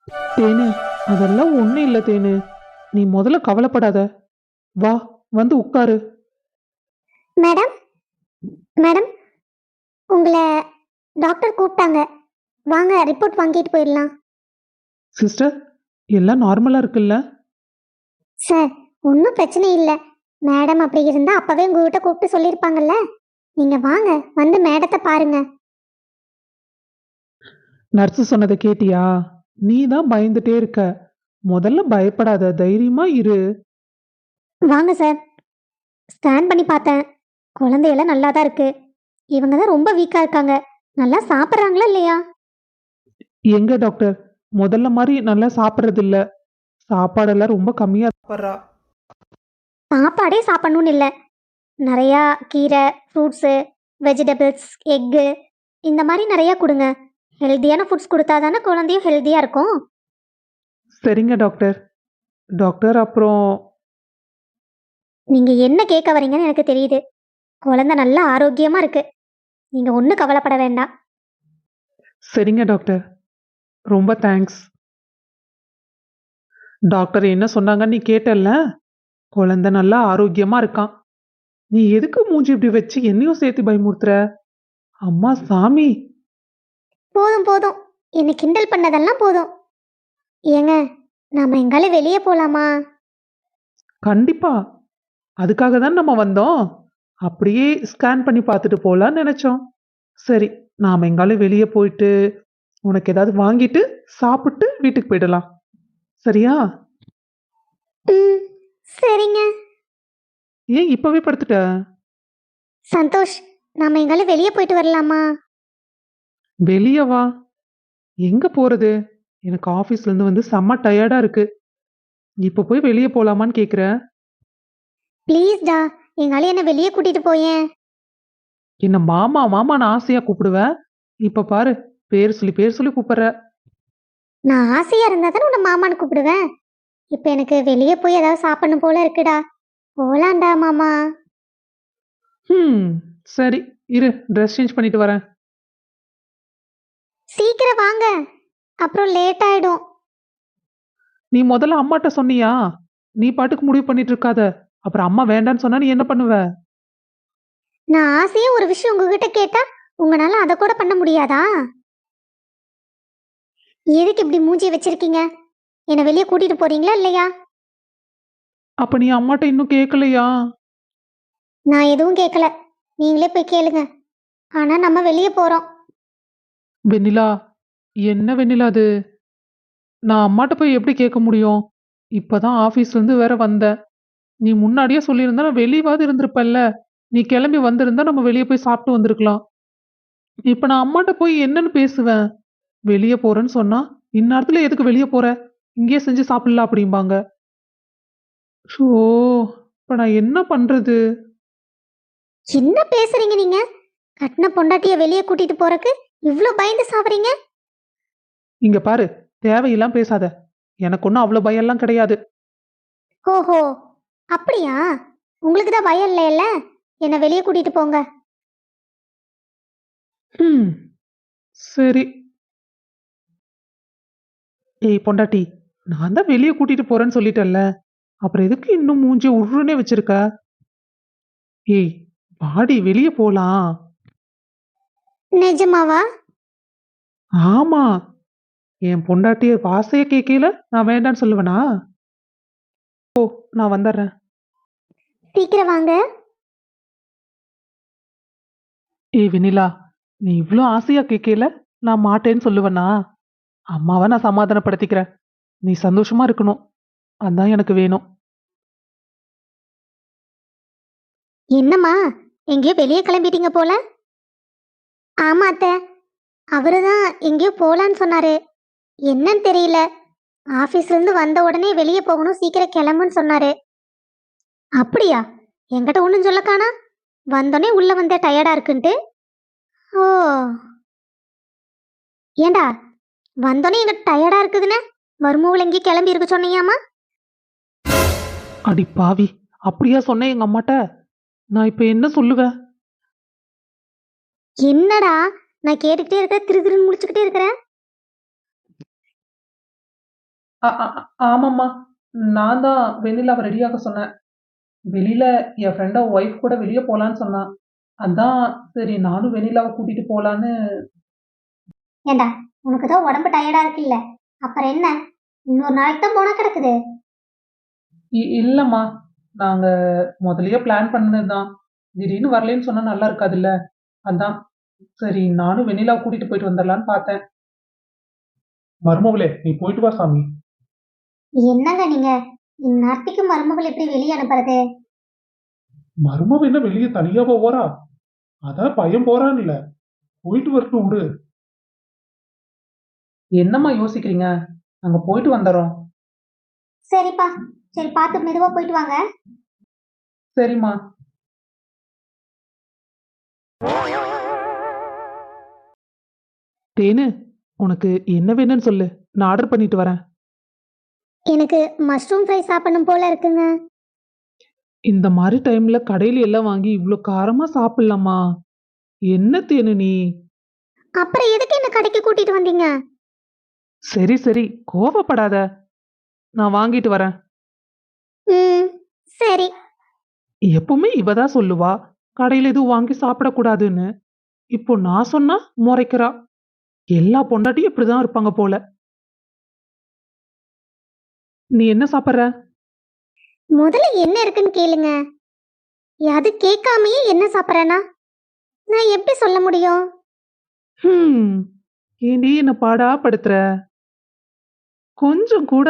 தேனு, அதெல்லாம் ஒண்ணும் இல்ல தேனு. நீ முதல்ல கவலைப்படாத. வா, வந்து உட்காரு. மேடம் மேடம் உங்களை டாக்டர் கூப்பிட்டாங்க. வாங்க ரிப்போர்ட் வாங்கிட்டு போயிடலாம். சிஸ்டர், எல்லாம் நார்மலா இருக்குல்ல? சார், ஒன்றும் பிரச்சனை இல்லை. மேடம் அப்படி இருந்தா அப்பவே உங்ககிட்ட கூப்பிட்டு சொல்லியிருப்பாங்கல்ல. நீங்க வாங்க, வந்து மேடத்தை பாருங்க. நர்ஸ் சொன்னதை கேட்டியா? நீ தான் பயந்துட்டே இருக்க. முதல்ல பயப்படாத, தைரியமா இரு. வாங்க சார். ஸ்கேன் பண்ணி பார்த்தேன். குழந்தையெல்லாம் நல்லா தான் இருக்கு. இவங்க தான் ரொம்ப வீக்கா இருக்காங்க. நல்லா சாப்பிட்றாங்களா இல்லையா? எங்க டாக்டர், முதல்ல மாதிரி நல்லா சாப்பிட்றது இல்ல. சாப்பாடெல்லாம் ரொம்ப கம்மியா சாப்பிட்றா. சாப்பாடே சாப்பிடணும்னு இல்லை. நிறையா கீரை, ஃப்ரூட்ஸு, வெஜிடபிள்ஸ், எக்கு இந்த மாதிரி நிறையா கொடுங்க. ஹெல்த்தியான ஃபுட்ஸ் கொடுத்தா தானே குழந்தையும் ஹெல்த்தியாக இருக்கும். சரிங்க டாக்டர். டாக்டர், அப்புறம் நீங்கள் என்ன கேட்க வரீங்கன்னு எனக்கு தெரியுது. குழந்தை நல்லா ஆரோக்கியமாக இருக்கு. நீங்கள் ஒன்றும் கவலைப்பட வேண்டாம். சரிங்க டாக்டர், ரொம்ப தேங்க்ஸ். டாக்டர் என்ன சொன்னாங்கன்னு நீ கேட்டல்ல? குழந்தை நல்லா ஆரோக்கியமா இருக்கான். நீ எதுக்கு மூஞ்சி இப்படி வச்சு என்னையும் சேர்த்து பயமுறுத்துற? அம்மா சாமி. போதும் போதும், என்னை கிண்டல் பண்ணதெல்லாம் போதும். ஏங்க, நாம எங்காலும் வெளியே போகலாமா? கண்டிப்பா. அதுக்காக தான் நம்ம வந்தோம். அப்படியே ஸ்கேன் பண்ணி பார்த்துட்டு போலான்னு நினைச்சோம். சரி, நாம எங்காலும் வெளியே போயிட்டு உனக்கு ஏதாவது வாங்கிட்டு சாப்பிட்டு வீட்டுக்கு போயிடலாம். சரியா? ம், சரிங்க. ஏன் இப்பவே படுத்துட்ட? சந்தோஷ், நாம எங்காலும் வெளியே போயிட்டு வரலாமா? வெளியே வா. எங்க போறது? எனக்கு ஆபீஸ்ல இருந்து வந்து செம்ம டயர்டா இருக்கு. இப்ப போய் வெளியே போலாமான்னு கேக்குற? ப்ளீஸ்டா, எங்காலும் என்ன வெளியே கூட்டிட்டு போயேன். என்ன மாமா மாமான்னு ஆசையா கூப்பிடுவேன். இப்ப பாரு, பேர் சொல்லி கூப்பிடுற. நான் ஆசையா இருந்தா தானே உன்னை மாமான்னு கூப்பிடுவேன். இப்போ எனக்கு வெளியே போய் ஏதாவது சாப்பிடணும் போல இருக்குடா. போலாம்டா மாமா. ம், சரி, இரு, ட்ரெஸ் சேஞ்ச் பண்ணிட்டு வரேன். சீக்கிரம் வாங்க, அப்புறம் லேட் ஆயிடும். நீ முதல்ல அம்மாட்ட சொன்னியா? நீ பாட்டுக்கு முடிவு பண்ணிட்டு இருக்காத. அப்புறம் அம்மா வேண்டான்னு சொன்னா நீ என்ன பண்ணுவ? நான் ஆசையா ஒரு விஷயம் உங்ககிட்ட கேட்டா உங்களால அதை கூட பண்ண முடியாதா? எதுக்கு இப்படி மூஞ்சி வச்சிருக்கீங்க? என்னை வெளியே கூட்டிட்டு போறீங்களா இல்லையா? அப்ப நீ அம்மாட்ட இன்னும் கேட்கலையா? நான் எதுவும் கேட்கல. நீங்களே போய் கேளுங்க. ஆனா நம்ம வெளியே போறோம். வெண்ணிலா, என்ன வெண்ணிலா அது? நான் அம்மாட்ட போய் எப்படி கேட்க முடியும்? இப்பதான் ஆபீஸ்ல இருந்து வேற வந்தேன். நீ முன்னாடியே சொல்லியிருந்தா நான் வெளியவாது இருந்திருப்பல்ல. நீ கிளம்பி வந்திருந்தா நம்ம வெளியே போய் சாப்பிட்டு வந்திருக்கலாம். இப்ப நான் அம்மாட்ட போய் என்னன்னு பேசுவேன்? வெளியே போறேன்னு சொன்னா, இந்நேரத்துல எதுக்கு வெளியே போற? இங்கேயே செஞ்சு சாப்பிடலாம் அப்படிம்பாங்க. ஷோ, இப்ப நான் என்ன பண்றது? என்ன பேசுறீங்க நீங்க? கட்டின பொண்டாட்டிய வெளியே கூட்டிட்டு போறக்கு இவ்ளோ பயந்து சாவறீங்க? இங்க பாரு, தேவையெல்லாம் பேசாத. எனக்கு ஒன்றும் அவ்வளோ பயம்லாம் கிடையாது. ஓஹோ, அப்படியா? உங்களுக்கு தான் பயம் இல்லைல்ல? என்னை வெளியே கூட்டிட்டு போங்க. ம், சரி. ஏய் பொண்டாட்டி, நான் தான் வெளியே கூட்டிட்டு போறேன்னு சொல்லிட்டேன்ல. அப்புறம் எதுக்கு இன்னும் மூஞ்சி உருன்னே வச்சிருக்க? ஏய், வாடி வெளியே போலாம். நிஜமாவா? ஆமா, என் பொண்டாட்டிய வாசைய கேட்கல நான் வேண்டான்னு சொல்லுவேனா? நான் வந்துடுறேன். சீக்கிரம் வாங்க. ஏய் வெண்ணிலா, நீ இவ்ளோ ஆசையா கேட்கல நான் மாட்டேன்னு சொல்லுவேனா? அம்மாவை நான் சமாதானப்படுத்திக்கிறேன். நீ சந்தோஷமா இருக்கணும். அதான் எனக்கு வேணும். என்னம்மா, எங்கேயோ வெளியே கிளம்பிட்டீங்க போல? ஆமா அத்தை, அவரு தான் எங்கேயோ போலான்னு சொன்னாரு. என்னன்னு தெரியல. ஆபீஸ்ல இருந்து வந்த உடனே வெளியே போகணும், சீக்கிரம் கிளம்புன்னு சொன்னாரு. அப்படியா? என்கிட்ட ஒன்றும் சொல்ல காணா. வந்தோடனே உள்ள வந்த டயர்டா இருக்குன்ட்டு. ஓ, ஏண்டா, வந்தோடனே எங்க டயர்டா இருக்குதுன்னு மருமகள் எங்கேயும் கிளம்பி இருக்க சொன்னீங்கம்மா? அடி பாவி, அப்படியா சொன்னேன் எங்க அம்மாட்ட? நான் இப்ப என்ன சொல்லுவேன்? என்னடா, நான் கேட்டுக்கிட்டே இருக்க, திரு திருன்னு முடிச்சுக்கிட்டே இருக்கிறேன். ஆமாம்மா, நான் தான் வெண்ணிலாவை ரெடியாக சொன்னேன். வெளியில என் ஃப்ரெண்டோட ஒய்ஃப் கூட வெளிய போலான்னு சொன்னா. அதான் சரி நானும் வெண்ணிலாவை கூட்டிட்டு போலான்னு. ஏண்டா உனக்கு தான் உடம்பு டயர்டா இருக்குல்ல, அப்புறம் என்ன, இன்னொரு நாளைக்கு தான் போனா கிடக்குது. இல்லம்மா, நாங்க முதல்லயே பிளான் பண்ணதுதான். திடீர்னு வரலைன்னு சொன்னா நல்லா இருக்காதுல்ல. அதான் சரி நானும் வெண்ணிலாவை கூட்டிட்டு போயிட்டு வந்துடலான்னு பார்த்தேன். மருமகளே நீ போயிட்டு வா சாமி. என்னங்க நீங்க, இந்நேரத்துக்கு மருமகள் எப்படி வெளியே அனுப்புறது? மருமவ என்ன வெளியே தனியாவா போறா? அதான் பையன் போறான் இல்ல, போயிட்டு வரட்டும் விடு. என்னம்மா யோசிக்கிறீங்க? நாங்க போயிட்டு வந்துடுறோம். சரிப்பா, சரி பார்த்து மெதுவா போயிட்டு வாங்க. சரிம்மா. தேனு, உனக்கு என்ன வேணும்னு சொல்லு, நான் ஆர்டர் பண்ணிட்டு வரேன். எனக்கு மஷ்ரூம் ஃப்ரை சாப்பிடணும் போல இருக்குங்க. இந்த மாதிரி டைம்ல கடையில எல்லாம் வாங்கி இவ்ளோ காரமா சாப்பிடலாமா? என்ன தேனு நீ? அப்புறம் எதுக்கு என்ன கடைக்கு கூட்டிட்டு வந்தீங்க? சரி சரி, கோவப்படாத. நான் வாங்கிட்டு வரேன். ம், சரி. எப்பவுமே இவ தான் சொல்லுவா கடையில எதுவும் வாங்கி சாப்பிடக்கூடாதுன்னு. இப்போ நான் சொன்னா முறைக்கிறா. எல்லா பொண்டாட்டியும் இப்படிதான் இருப்பாங்க போல. நீ என்ன சாப்பிடுற? முதல்ல என்ன இருக்குன்னு கேளுங்க. அது கேட்காமயே என்ன சாப்பிட்றேன்னா நான் எப்படி சொல்ல முடியும்? ஹம், ஏண்டி என்ன பாடா படுத்துற? கொஞ்சம் கூட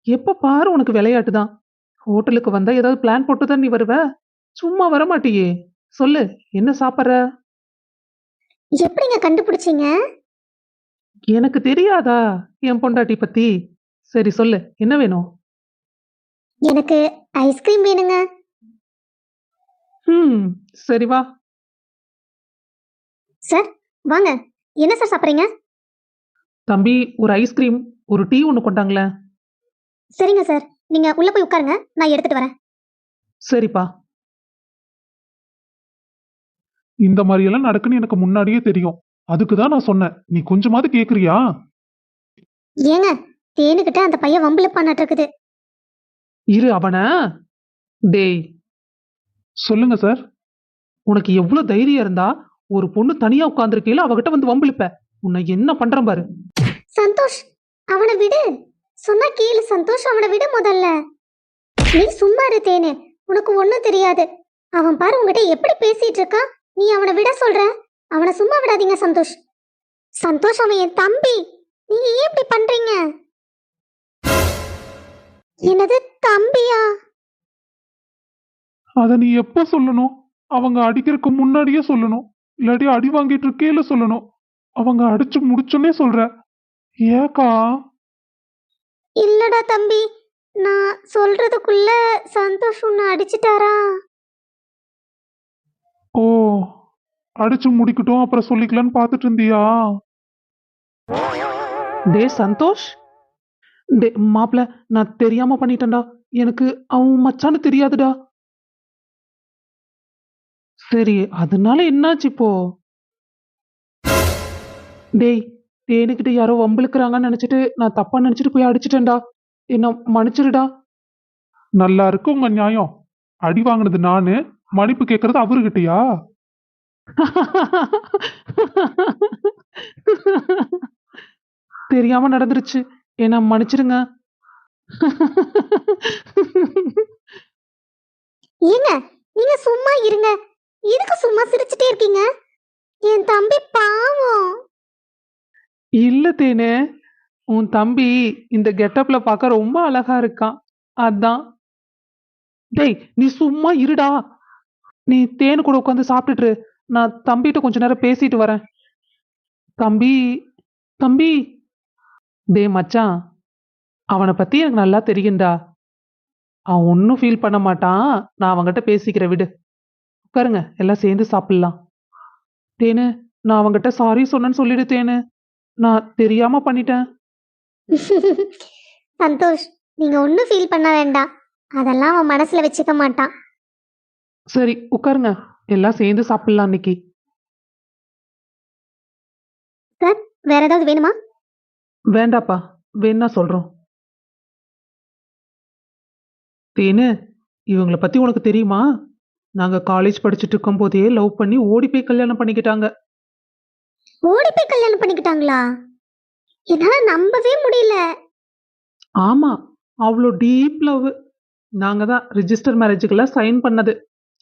எப்ப பாரு உனக்கு விளையாட்டு தான். ஹோட்டலுக்கு வந்தா ஏதாவது பிளான் போட்டு தான் நீ வருவ. சும்மா வர மாட்டியே. சொல்லு, என்ன சாப்பிடுற? எப்படிங்க கண்டுபிடிச்சீங்க? எனக்கு தெரியாதா என் பொண்டாட்டி பத்தி? சரி சொல்லு, என்ன வேணும்? எனக்கு ஐஸ்கிரீம் வேணுங்க. ம், சரி வா. சார் வாங்க, என்ன சார் சாப்பிட்றீங்க? தம்பி, ஒரு ஐஸ்கிரீம், ஒரு டீ ஒன்று கொண்டாங்களேன். சரிங்க சார், நீங்க உள்ள போய் உட்காருங்க, நான் எடுத்துட்டு வரேன். சரிப்பா. இந்த மாதிரி எல்லாம் நடக்குன்னு எனக்கு முன்னாடியே தெரியும். அதுக்கு தான் நான் சொன்னேன். நீ கொஞ்சமாவது கேக்குறியா? ஏங்க, தேனுக்கிட்ட அந்த பையன் வம்புல பண்ணாட்டு இருக்குது. இரு அவன. டேய், சொல்லுங்க சார். உனக்கு எவ்வளவு தைரியம் இருந்தா ஒரு பொண்ணு தனியா உட்கார்ந்துருக்கையில அவகிட்ட வந்து வம்பிழுப்ப? உன்னை என்ன பண்றேன் பாரு. சந்தோஷ், அவனை விடு. சொன்னா கேளு சந்தோஷ், அவனை விடு முதல்ல. நீ சும்மா இரு தேனு, உனக்கு ஒண்ணும் தெரியாது. அவன் பாரு உங்ககிட்ட எப்படி பேசிட்டு இருக்கான். நீ அவனை விட சொல்ற? அவனை சும்மா விடாதீங்க சந்தோஷ். சந்தோஷ், அவன் என் தம்பி. நீங்க ஏன் இப்படி பண்றீங்க? என்னது தம்பியா? அத நீ எப்ப சொல்லணும்? அவங்க அடிக்கிறதுக்கு முன்னாடியே சொல்லணும். இல்லாட்டி அடி வாங்கிட்டு இருக்கையில சொல்லணும். அவங்க அடிச்சு முடிச்சோன்னே சொல்ற. ஏக்கா? இல்லடா தம்பி, நான் சொல்றதுக்குள்ள சந்தோஷ் உன்னை அடிச்சிட்டாரா? ஓ, அடிச்சு முடிக்கட்டும் அப்புறம் சொல்லிக்கலான்னு பாத்துட்டு இருந்தியா? டே சந்தோஷ், டே மாப்ள, நான் தெரியாம பண்ணிட்டேன்டா. எனக்கு அவன் மச்சான்னு தெரியாதுடா. சரி, அதனால என்னாச்சு இப்போ? டேய், தேனுக்கிட்ட யாரோ வம்பிழுக்கிறாங்கன்னு நினைச்சிட்டு நான் தப்பா நினைச்சிட்டு போய் அடிச்சிட்டேன்டா. என்ன மன்னிச்சிருடா. நல்லா இருக்கு உங்க நியாயம். அடி வாங்கினது நானு, மன்னிப்பு கேட்கறது அவருகிட்டயா? தெரியாம நடந்துருச்சு. என்ன மன்னிச்சிருங்க. ஏங்க, நீங்க சும்மா இருங்க. எதுக்கு சும்மா சிரிச்சுட்டே இருக்கீங்க? என் தம்பி பாவம். இல்ல தேனே, உன் தம்பி இந்த கெட்டப்ல பார்க்க ரொம்ப அழகா இருக்கான். அதான். டேய், நீ சும்மா இருடா. நீ தேனு கூட உட்காந்து சாப்பிட்டுட்டு இரு. நான் தம்பிகிட்ட கொஞ்ச நேரம் பேசிட்டு வரேன். தம்பி, தம்பி. டேய் மச்சான், அவனை பத்தி எனக்கு நல்லா தெரியும்டா. அவன் ஒன்றும் ஃபீல் பண்ண மாட்டான். நான் அவன்கிட்ட பேசிக்கிறேன் விடு. உட்காருங்க, எல்லாம் சேர்ந்து சாப்பிடலாம். தேனு, நான் அவன்கிட்ட சாரி சொன்னேன்னு சொல்லிடு தேனு. நான் தெரியாம பண்ணிட்டேன். சந்தோஷ், நீங்க ஒன்றும் ஃபீல் பண்ண வேண்டாம். அதெல்லாம் அவன் மனசுல வச்சுக்க மாட்டான். சரி உட்காருங்க, எல்லாம் சேர்ந்து சாப்பிடலாம் இன்னைக்கு. சார், வேற ஏதாவது வேணுமா? வேண்டாப்பா, வேணா சொல்றோம். தேனு, இவங்கள பத்தி உனக்கு தெரியுமா? நாங்க காலேஜ் படிச்சுட்டு இருக்கும்போதே லவ் பண்ணி ஓடி போய் கல்யாணம் பண்ணிக்கிட்டாங்க. ஓடி போய் கல்யாணம் பண்ணிக்கிட்டாங்களா? என்னால நம்பவே முடியல. ஆமா, அவ்வளோ டீப் லவ். நாங்க தான் ரிஜிஸ்டர் மேரேஜுக்கெல்லாம் சைன் பண்ணது.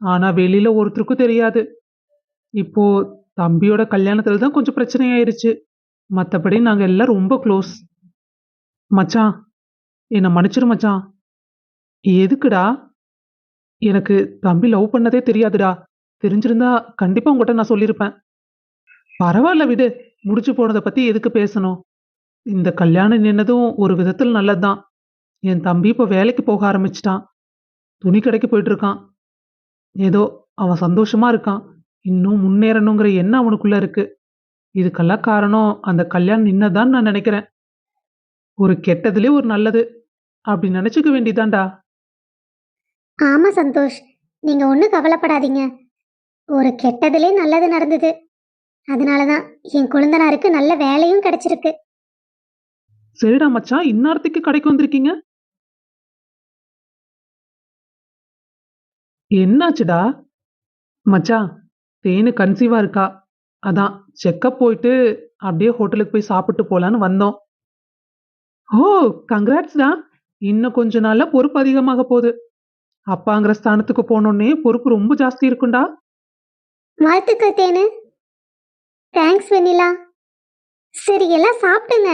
ஆனா வெளியில ஒருத்தருக்கும் தெரியாது. இப்போ தம்பியோட கல்யாணத்துல தான் கொஞ்சம் பிரச்சனை ஆயிருச்சு. மத்தபடி நாங்க எல்லாம் ரொம்ப க்ளோஸ். மச்சான், என்ன மன்னிச்சிரு மச்சான். எதுக்குடா? எனக்கு தம்பி லவ் பண்ணதே தெரியாதுடா. தெரிஞ்சிருந்தா கண்டிப்பா உங்ககிட்ட நான் சொல்லியிருப்பேன். பரவாயில்ல விடு. முடிச்சு போனதை பத்தி எதுக்கு பேசணும்? இந்த கல்யாணம் நின்னதும் ஒரு விதத்தில் நல்லதுதான். என் தம்பி இப்போ வேலைக்கு போக ஆரம்பிச்சிட்டான். துணி கடைக்கு போயிட்டு இருக்கான். ஏதோ அவன் சந்தோஷமா இருக்கான். இன்னும் முன்னேறணுங்கிற எண்ணம் அவனுக்குள்ள இருக்கு. இதுக்கெல்லாம் காரணம் அந்த கல்யாணம் நின்னதான் நான் நினைக்கிறேன். ஒரு கெட்டதுலயே ஒரு நல்லது அப்படி நினைச்சுக்க வேண்டியதான்டா. ஆமா சந்தோஷ், நீங்க ஒன்றும் கவலைப்படாதீங்க. ஒரு கெட்டதிலே நல்லது நடந்தது. அதனாலதான் என் கொழுந்தனாருக்கு நல்ல வேலையும் கிடைச்சிருக்கு. சரிடா மச்சான், இந்நேரத்துக்கு கடைக்கு வந்திருக்கீங்க? என்னாச்சுடா? மச்சான், தேனு கன்சீவா இருக்கா. அதான் செக்கப் போயிட்டு அப்படியே ஹோட்டலுக்கு போய் சாப்பிட்டு போலான்னு வந்தோம். ஓ, கங்க்ராட்ஸ்டா. இன்னும் கொஞ்ச நாள்ல பொறுப்பு அதிகமாக போகுது. அப்பாங்கிற ஸ்தானத்துக்கு போனோடனே பொறுப்பு ரொம்ப ஜாஸ்தி இருக்கும்டா. வாழ்த்துக்கள் தேனு. தேங்க்ஸ் வெண்ணிலா. சரி, எல்லாம் சாப்பிடுங்க.